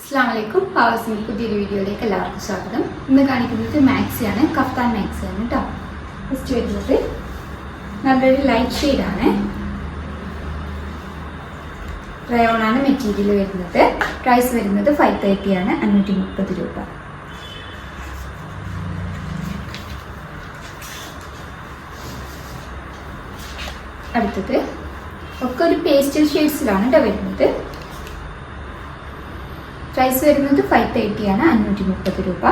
അസ്സലാമലൈക്കും. പവേഴ്സിൻ്റെ പുതിയൊരു വീഡിയോയിലേക്ക് എല്ലാവർക്കും സ്വാഗതം. ഇന്ന് കാണിക്കുന്നത് മാക്സിയാണ്, കഫ്താൻ മാക്സിയാണ് കേട്ടോ. ഫസ്റ്റ് വരുന്നത് നല്ലൊരു ലൈറ്റ് ഷെയ്ഡാണ്, റയോണാണ് മെറ്റീരിയൽ വരുന്നത്. പ്രൈസ് വരുന്നത് 530 ആണ്, 530 രൂപ. അടുത്തത് ഒക്കെ ഒരു പേസ്റ്റൽ ഷെയ്ഡ്സിലാണ് കേട്ടോ വരുന്നത്. പ്രൈസ് വരുന്നത് 530 ആണ്, 530 രൂപ.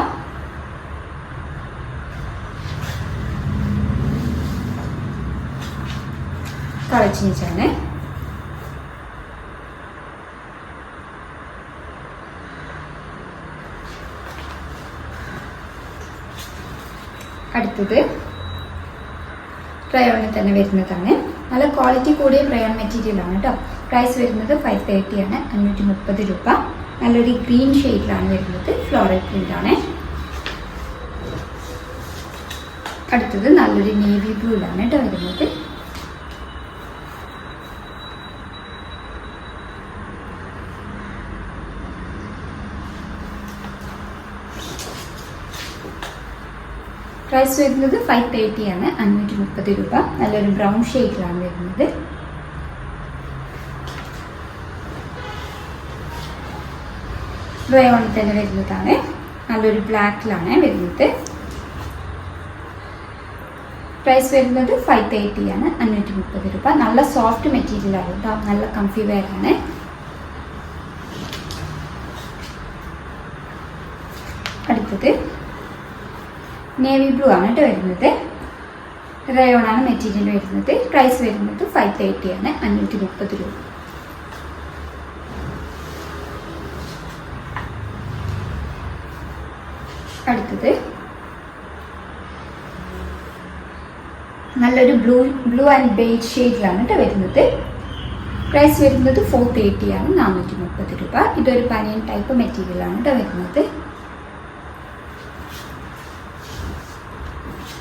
കളർ ചേഞ്ചാണ്. അടുത്തത് റയോണിൽ തന്നെ വരുന്നതാണ്. നല്ല ക്വാളിറ്റി കൂടിയ റയോൺ മെറ്റീരിയൽ ആണ് കേട്ടോ. പ്രൈസ് വരുന്നത് 530 ആണ്, 530 രൂപ. നല്ലൊരു ഗ്രീൻ ഷെയ്ഡിലാണ് വരുന്നത്, ഫ്ലോറൽ പ്രിന്റ് ആണ്. അടുത്തത് നല്ലൊരു നേവി ബ്ലൂയിലാണ് കേട്ടോ വരുന്നത്. പ്രൈസ് വരുന്നത് 530 ആണ്, 530 രൂപ. നല്ലൊരു ബ്രൗൺ ഷെയ്ഡിലാണ് വരുന്നത്. റയോണിൽ തന്നെ വരുന്നതാണ്. നല്ലൊരു ബ്ലാക്കിലാണ് വരുന്നത്. പ്രൈസ് വരുന്നത് 530 ആണ്, 530 രൂപ. നല്ല സോഫ്റ്റ് മെറ്റീരിയൽ ആണ് കേട്ടോ, നല്ല കംഫി വെയർ ആണ്. അടുത്തത് നേവി ബ്ലൂ ആണ് കേട്ടോ വരുന്നത്. റയോണാണ് മെറ്റീരിയൽ വരുന്നത്. പ്രൈസ് വരുന്നത് 530 ആണ്, 530 രൂപ. അടുത്തത് നല്ലൊരു ബ്ലൂ ആൻഡ് ബേജ് ഷെയ്ഡിലാണ് കേട്ടോ വരുന്നത്. പ്രൈസ് വരുന്നത് 430 ആണ്, 430 രൂപ. ഇതൊരു പനിയൻ ടൈപ്പ് മെറ്റീരിയൽ ആണ് കേട്ടോ വരുന്നത്.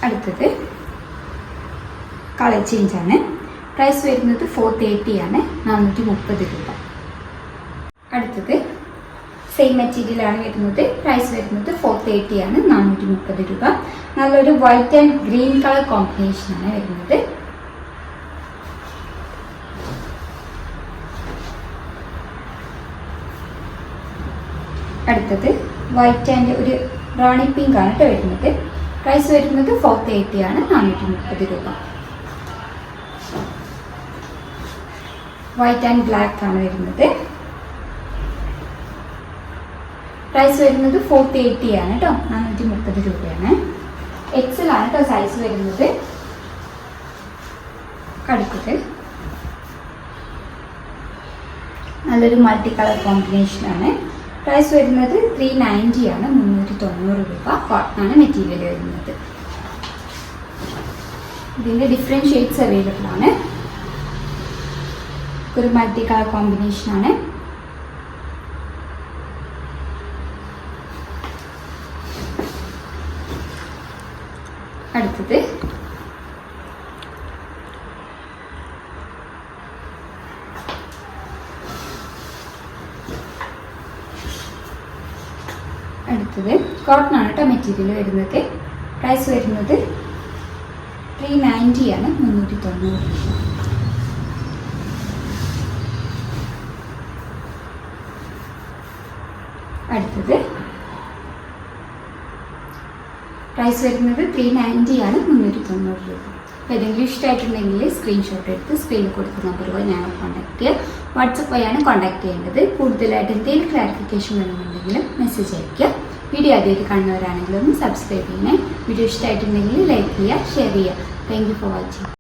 അടുത്തത് കളർ ചേഞ്ച് ആണ്. പ്രൈസ് വരുന്നത് 430 ആണ്, 430 രൂപ. അടുത്തത് സെയിം മെറ്റീരിയൽ ആണ് വരുന്നത്. പ്രൈസ് വരുന്നത് 430 ആണ്, 430 രൂപ. നല്ലൊരു white and green colour combination ആണ് വരുന്നത്. അടുത്തത് വൈറ്റ് ആൻഡ് ഒരു റാണി പിങ്ക് ആണ് കേട്ടോ വരുന്നത്. പ്രൈസ് വരുന്നത് 430 ആണ്, 430 രൂപ. വൈറ്റ് ആൻഡ് ബ്ലാക്ക് ആണ് വരുന്നത്. പ്രൈസ് വരുന്നത് 430 ആണ് കേട്ടോ, 430 രൂപയാണ്. എക്സൽ ആണ് കേട്ടോ സൈസ് വരുന്നത്. അടുത്തത് നല്ലൊരു മൾട്ടി കളർ കോമ്പിനേഷൻ ആണ്. പ്രൈസ് വരുന്നത് 390 ആണ്, 390 രൂപ. കോട്ടൺ മെറ്റീരിയൽ വരുന്നത്. ഇതിൻ്റെ ഡിഫറെൻറ്റ് ഷെയ്ഡ്സ് അവൈലബിൾ ആണ്. ഒരു മൾട്ടി കളർ കോമ്പിനേഷൻ ആണ്. അടുത്തത് കോട്ടൺ ആണ് കേട്ടോ മെറ്റീരിയൽ വരുന്നത്. പ്രൈസ് വരുന്നത് 390 ആണ്, 390 രൂപ. അടുത്തത് പ്രൈസ് വരുന്നത് 390 ആണ്, 390 രൂപ. അപ്പോൾ ഏതെങ്കിലും ഇഷ്ടമായിട്ടുണ്ടെങ്കിൽ സ്ക്രീൻഷോട്ട് എടുത്ത് സ്ക്രീനിൽ കൊടുക്കുന്ന നമ്പറുമായി ഞങ്ങൾ കോൺടാക്ട് ചെയ്യുക. വാട്സപ്പ് വഴിയാണ് കോൺടാക്ട് ചെയ്യേണ്ടത്. കൂടുതലായിട്ട് എന്തെങ്കിലും ക്ലാരിഫിക്കേഷൻ വേണമെന്നുണ്ടെങ്കിൽ മെസ്സേജ് അയയ്ക്കുക. വീഡിയോ ആദ്യമായിട്ട് കാണുന്നവരാണെങ്കിൽ ഒന്ന് സബ്സ്ക്രൈബ് ചെയ്യണേ. വീഡിയോ ഇഷ്ടമായിട്ടുണ്ടെങ്കിൽ ലൈക്ക് ചെയ്യുക, ഷെയർ ചെയ്യുക. Thank you for watching.